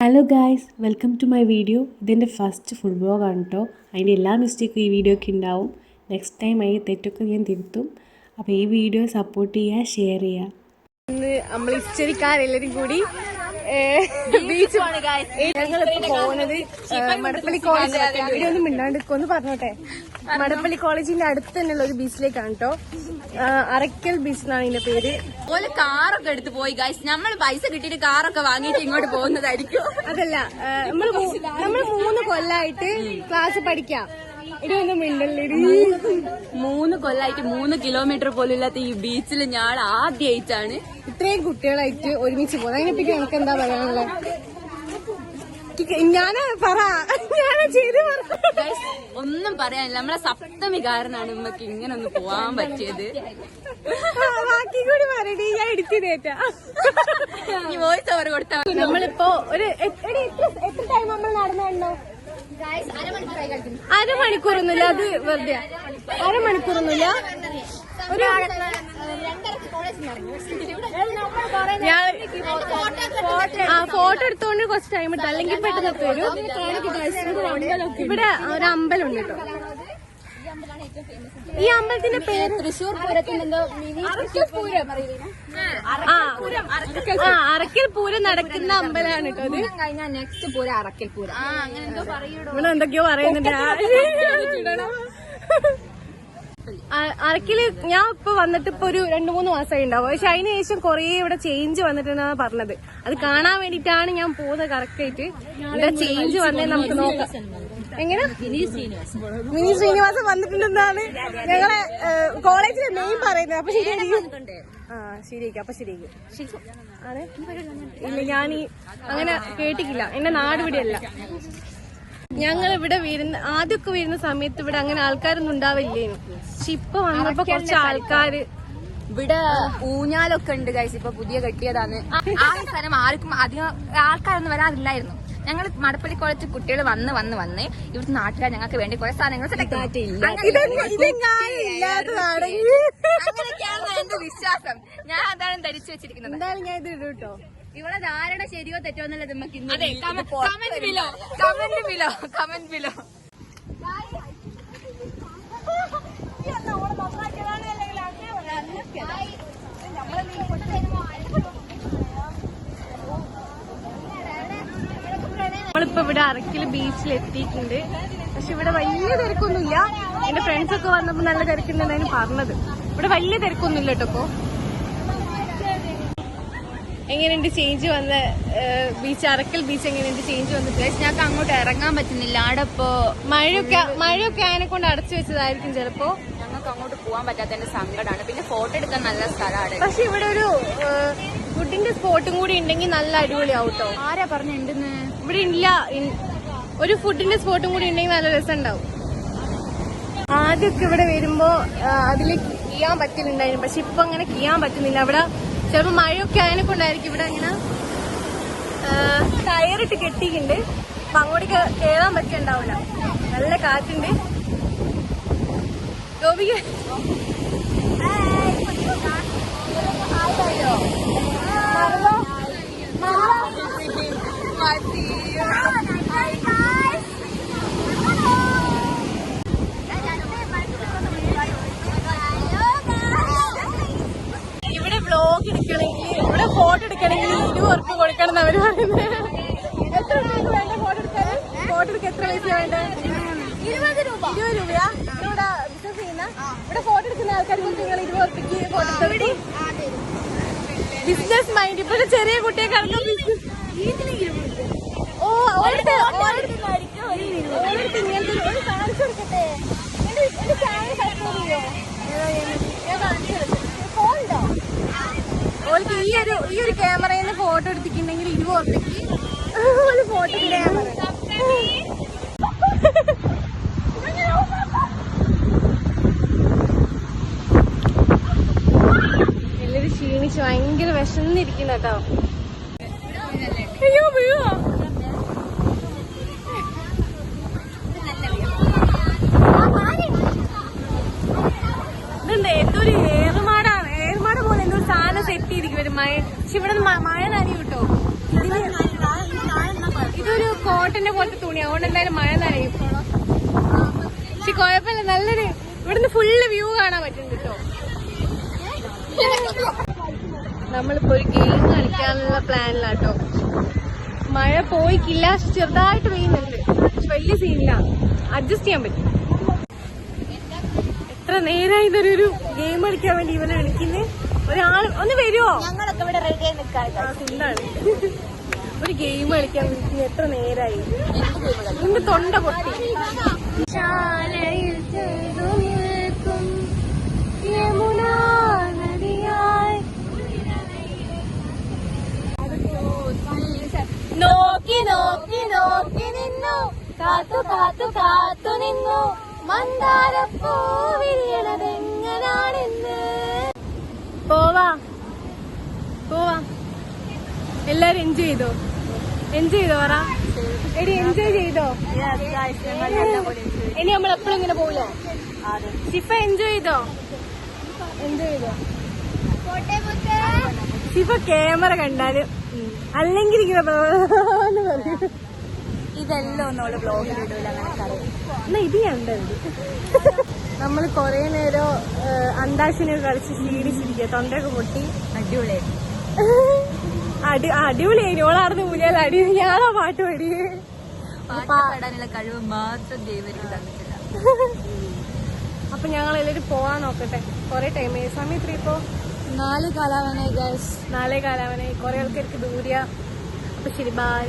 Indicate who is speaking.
Speaker 1: Hello guys, welcome to my video. ഇതെൻ്റെ first food വ്ലോഗാണ് കേട്ടോ. അതിൻ്റെ എല്ലാ മിസ്റ്റേക്കും ഈ വീഡിയോയ്ക്ക് ഉണ്ടാവും. നെക്സ്റ്റ് ടൈം അതിൽ തെറ്റൊക്കെ ഞാൻ തിരുത്തും. അപ്പോൾ ഈ വീഡിയോ സപ്പോർട്ട് ചെയ്യുക, ഷെയർ ചെയ്യുക.
Speaker 2: ഇന്ന് നമ്മൾ ഇസ്റ്ററിക്കാരെല്ലാരും കൂടി ഞങ്ങളിപ്പോ പോകുന്നത് മടപ്പള്ളി കോളേജ്. ഇവിടെ ഒന്നും മിണ്ടാണ്ടിക്കൊന്ന് പറഞ്ഞോട്ടെ. മടപ്പള്ളി കോളേജിന്റെ അടുത്ത് തന്നെയുള്ള ഒരു ബീച്ചിലേക്കാണ് കേട്ടോ. അറക്കൽ ബീച്ച് എന്നാണ് ഇതിന്റെ പേര്.
Speaker 3: ഓല് കാറൊക്കെ എടുത്ത് പോയി ഗൈസ്. നമ്മൾ പൈസ കിട്ടിയിട്ട് കാറൊക്കെ വാങ്ങിയിട്ട് ഇങ്ങോട്ട് പോകുന്നതായിരിക്കും.
Speaker 2: അതല്ല, നമ്മൾ 3 കൊല്ലായിട്ട് ക്ലാസ് പഠിക്കാം. ഇതൊന്നും മിണ്ടല്ലേ.
Speaker 3: 3 കൊല്ലായിട്ട് 3 കിലോമീറ്റർ പോലും ഇല്ലാത്ത ഈ ബീച്ചിൽ ഞാൻ ആദ്യമായിട്ടാണ്
Speaker 2: ഇത്രയും കുട്ടികളായിട്ട് ഒരുമിച്ച് പോകുന്നത്. അതിനെപ്പറ്റി എനിക്ക് എന്താ പറയാനുള്ളത്?
Speaker 3: ഒന്നും പറയാനില്ല. നമ്മളെ സപ്തമി കാരനാണ് നമുക്ക് ഇങ്ങനെ ഒന്ന് പോവാൻ പറ്റിയത്.
Speaker 2: ബാക്കി കൂടി പറയടി, ഞാൻ എടുത്തിട്ടേറ്റാ.
Speaker 3: ഈ വോയിസ് ഓവർ കൊടുത്താൽ
Speaker 2: നമ്മളിപ്പോ എത്ര ടൈം നമ്മൾ നടന്നുണ്ടോ? അരമണിക്കൂറൊന്നുമില്ല, അത് വെറുതെ. അരമണിക്കൂറൊന്നുമില്ല. ഫോട്ടോ എടുത്തോണ്ട് കുറച്ച് ടൈം എടുത്തു, അല്ലെങ്കിൽ പെട്ടെന്ന് വരും. ഇവിടെ ഒരു അമ്പലമുണ്ട് കേട്ടോ. ഈ അമ്പലത്തിന്റെ പേര്
Speaker 3: തൃശ്ശൂർ പൂരത്തിന് എന്തോ
Speaker 2: അറക്കൽ പൂരം നടക്കുന്ന അമ്പലമാണ് കേട്ടോ. അത്
Speaker 3: കഴിഞ്ഞാൽ നെക്സ്റ്റ് പൂരം അറക്കൽ പൂരം. അങ്ങനെ എന്തോ പറയൂടോ.
Speaker 2: ഇവിടെ എന്തൊക്കെയോ പറയുന്നുണ്ട്. അറക്കില് ഞാൻ ഇപ്പൊ വന്നിട്ട് ഇപ്പൊ ഒരു 2-3 മാസമായി ഉണ്ടാവും. പക്ഷെ അതിന് ശേഷം കൊറേ ഇവിടെ ചേഞ്ച് വന്നിട്ടുണ്ടെന്നാണ് പറഞ്ഞത്. അത് കാണാൻ വേണ്ടിട്ടാണ് ഞാൻ പോകുന്നത്. കറക്റ്റ് ആയിട്ട് ഇവിടെ ചേഞ്ച് വന്നേ നമുക്ക് നോക്കാം. എങ്ങനെ മിനി ശ്രീനിവാസൻ വന്നിട്ടുണ്ടെന്നാണ് ഞങ്ങളെ കോളേജിലെ മെയിൻ പറയുന്നത്. അപ്പൊ ശരിയായിരിക്കും. ശരിയായിരിക്കും. അപ്പൊ ശരിയായിരിക്കും. ആണ് ഇല്ല, ഞാൻ അങ്ങനെ കേട്ടിട്ടില്ല. എന്റെ നാട് ഇവിടെയല്ല. ഞങ്ങൾ ഇവിടെ ആദ്യമൊക്കെ വരുന്ന സമയത്ത് ഇവിടെ അങ്ങനെ ആൾക്കാരൊന്നും ഉണ്ടാവില്ലേനു. പക്ഷെ ഇപ്പൊ വന്നപ്പോ കുറച്ച് ആൾക്കാര്
Speaker 3: ഇവിടെ ഊഞ്ഞാലൊക്കെ ഉണ്ട് ഗൈസ്. ഇപ്പൊ പുതിയ കെട്ടിയതാണ്. ആ സ്ഥലം ആർക്കും അധികം ആൾക്കാരൊന്നും വരാറില്ലായിരുന്നു. ഞങ്ങൾ മടപ്പള്ളി കോളേജ് കുട്ടികൾ വന്ന് ഇവിടുത്തെ നാട്ടുകാർ ഞങ്ങൾക്ക് വേണ്ടി കുറെ സാധനങ്ങൾ അങ്ങനെയൊക്കെയാണ് എന്റെ വിശ്വാസം. ഞാൻ അതാണ് ധരിച്ചു വെച്ചിരിക്കുന്നത്.
Speaker 2: എന്തായാലും ഞാൻ ഇത് ഇടും കേട്ടോ.
Speaker 3: ഇവിടെ ധാരണ ശരിയോ തെറ്റോ എന്നുള്ളത് നമുക്ക് കമന്റ് ബിലോ.
Speaker 2: നമ്മളിപ്പോ ഇവിടെ അറക്കൽ ബീച്ചിൽ എത്തിയിട്ടുണ്ട്. പക്ഷെ ഇവിടെ വലിയ തിരക്കൊന്നുമില്ല. എന്റെ ഫ്രണ്ട്സ് ഒക്കെ വന്നപ്പോ നല്ല തിരക്കുണ്ടെന്നാണ് പറഞ്ഞത്. ഇവിടെ വലിയ തിരക്കൊന്നുമില്ല കേട്ടോ. ഇപ്പൊ എങ്ങനെയുണ്ട് ചേഞ്ച് വന്ന ബീച്ച്? അറക്കൽ ബീച്ച് എങ്ങനെയുണ്ട് ചേഞ്ച് വന്നിട്ട്?
Speaker 3: ഞങ്ങൾക്ക് അങ്ങോട്ട് ഇറങ്ങാൻ പറ്റുന്നില്ല. അവിടെ ഇപ്പോ
Speaker 2: മഴയൊക്കെ അതിനെ കൊണ്ട് അടച്ചു വെച്ചതായിരിക്കും ചിലപ്പോ.
Speaker 3: ഞങ്ങൾക്ക് അങ്ങോട്ട് പോകാൻ പറ്റാത്തതിന്റെ സങ്കടമാണ്. പിന്നെ ഫോട്ടോ എടുക്കാൻ നല്ല സ്ഥലമാണ്.
Speaker 2: പക്ഷെ ഇവിടെ ഒരു ഫുഡിന്റെ സ്പോട്ടും കൂടി ഉണ്ടെങ്കിൽ നല്ല അടിപൊളിയാവും കേട്ടോ.
Speaker 3: ആരാ പറഞ്ഞിട്ടുണ്ടെന്ന്?
Speaker 2: ഇവിടെ ഇല്ല. ഒരു ഫുഡിന്റെ സ്പോട്ടും കൂടി ഉണ്ടെങ്കിൽ നല്ല രസം ഉണ്ടാവും. ആദ്യമൊക്കെ ഇവിടെ വരുമ്പോ അതിൽ കീയാൻ പറ്റുന്നുണ്ടായിരുന്നു. പക്ഷെ ഇപ്പൊ അങ്ങനെ കീയാൻ പറ്റുന്നില്ല. അവിടെ ചിലപ്പോ മഴയൊക്കെ അതിനെ കൊണ്ടായിരിക്കും ഇവിടെ ഇങ്ങനെ ടയറിട്ട് കെട്ടിയിട്ടുണ്ട്. അപ്പൊ അങ്ങോട്ടേക്ക് കേറാൻ പറ്റുന്നുണ്ടാവില്ല. നല്ല കാറ്റുണ്ട്. ഗോപിക ഇവിടെ വ്ലോഗ് എടുക്കണമെങ്കിൽ, ഇവിടെ ഫോട്ടോ എടുക്കണമെങ്കിൽ 20 ഉറുപ്പിക കൊടുക്കണം എന്ന് അവര് പറയുന്നത്. എത്ര രൂപയ്ക്ക് വേണ്ട ഫോട്ടോ എടുക്കാൻ? ഫോട്ടോ എടുക്കാൻ എത്ര പൈസ വേണ്ട? 20 രൂപയാ? ഇവിടെ ബിസിനസ് ചെയ്യുന്ന ഇവിടെ ഫോട്ടോ എടുക്കുന്ന ആൾക്കാർക്ക് നിങ്ങൾ 20 ഉറുപ്പിക്ക് ഫോട്ടോ എടുത്തു. Business mind. ഇപ്പൊ ചെറിയ കുട്ടിയെ കണക്കും ബിസിനസ്. ഓ ഓരോരുത്തർ ഇങ്ങനത്തെ ഒരു കാണിച്ചു കൊടുക്കട്ടെ. എന്റെ ചാനൽ സബ്സ്ക്രൈബ് ചെയ്യോ? ഞാൻ കാണിച്ചു കൊടുക്കും. ഫോണുണ്ടോ? ഓൾക്ക് ഈ ഒരു ക്യാമറയിൽ നിന്ന് ഫോട്ടോ എടുത്തിട്ടുണ്ടെങ്കിൽ 20 ഉറുപ്പിക്ക് ഒരു ഫോട്ടോ ക്യാമറ. എല്ലാരും ക്ഷീണിച്ച് ഭയങ്കര വിശന്നിരിക്കുന്ന കേട്ടോ. അയ്യോ വീഴോ? ഇതെന്താ എന്തൊരു ഏറുമാട പോലെ എന്തോ സാധനം സെറ്റ് ചെയ്തിരിക്കും. മഴ. പക്ഷെ ഇവിടെ മഴ നനയും കേട്ടോ. ഇതിന് അതുകൊണ്ട് എന്തായാലും മഴ നനയും. പക്ഷെ കുഴപ്പമില്ല, നല്ലൊരു ഇവിടുന്ന് ഫുള്ള് വ്യൂ കാണാൻ പറ്റുന്നുണ്ട് കേട്ടോ. നമ്മളിപ്പോ ഒരു ഗെയിം കളിക്കാനുള്ള പ്ലാനിലാട്ടോ. മഴ പോയിക്കില്ല, ചെറുതായിട്ട് പെയ്യുന്നുണ്ട്, വലിയ സീനില്ല, അഡ്ജസ്റ്റ് ചെയ്യാൻ പറ്റും. എത്ര നേരമായി ഇതൊരു ഗെയിം കളിക്കാൻ വേണ്ടി ഇവനെ വിളിക്കുന്നത്. ഒരാൾ ഒന്ന് വരുമോ?
Speaker 3: ഞങ്ങളൊക്കെ ഇവിടെ റെഡി ആയി നിൽക്കാം.
Speaker 2: എന്താണ് ഒരു ഗെയിം കളിക്കാൻ വിളിക്കുന്നത്? എത്ര നേരായി? നിന്റെ തൊണ്ട പൊട്ടി. നോക്കി നോക്കി നോക്കി നിന്നു, കാത്തു കാത്തു കാത്തു നിന്നു, മന്ദാരപ്പൂ വിരിയണതെങ്ങനാണെന്ന്. പോവാ പോവാ. എല്ലാരും എൻജോയ് ചെയ്തോ? എൻജോയ് ചെയ്തോ പറ. എടി എൻജോയ് ചെയ്തോ? ഇനി നമ്മൾ എപ്പോഴും ഇങ്ങനെ പോവില്ലേ? ഷിഫ എൻജോയ് ചെയ്തോ? എൻജോയ് ചെയ്തോ? ഷിഫ ക്യാമറ കണ്ടാല് അല്ലെങ്കിൽ ഇങ്ങനെ പറയും.
Speaker 3: ഇതെല്ലാം ഒന്നോട് ബ്ലോഗിലിടൂല
Speaker 2: എന്നാ ഇത് കണ്ടത്. നമ്മൾ കൊറേ നേരം അന്താക്ഷരിയൊക്കെ കളിച്ച് ക്ഷീണിച്ചിരിക്കുക, തൊണ്ടയൊക്കെ പൊട്ടി. അടിപൊളിയായി. ഓളാർന്ന് മുന്നിൽ അടി, ഞാനാ പാട്ട് പാടി.
Speaker 3: പാടാനുള്ള കഴിവ് മാത്രം ദൈവം തന്നിട്ടില്ല.
Speaker 2: അപ്പൊ ഞങ്ങൾ എല്ലാവരും പോവാൻ നോക്കട്ടെ. കൊറേ ടൈം സമയം എത്ര ഇപ്പോ?
Speaker 3: 4 കാലാവനായി.
Speaker 2: 4 കാലാവനായി. കൊറേ ആൾക്കാർക്ക് ദൂര. അപ്പൊ ശരി, ബൈ.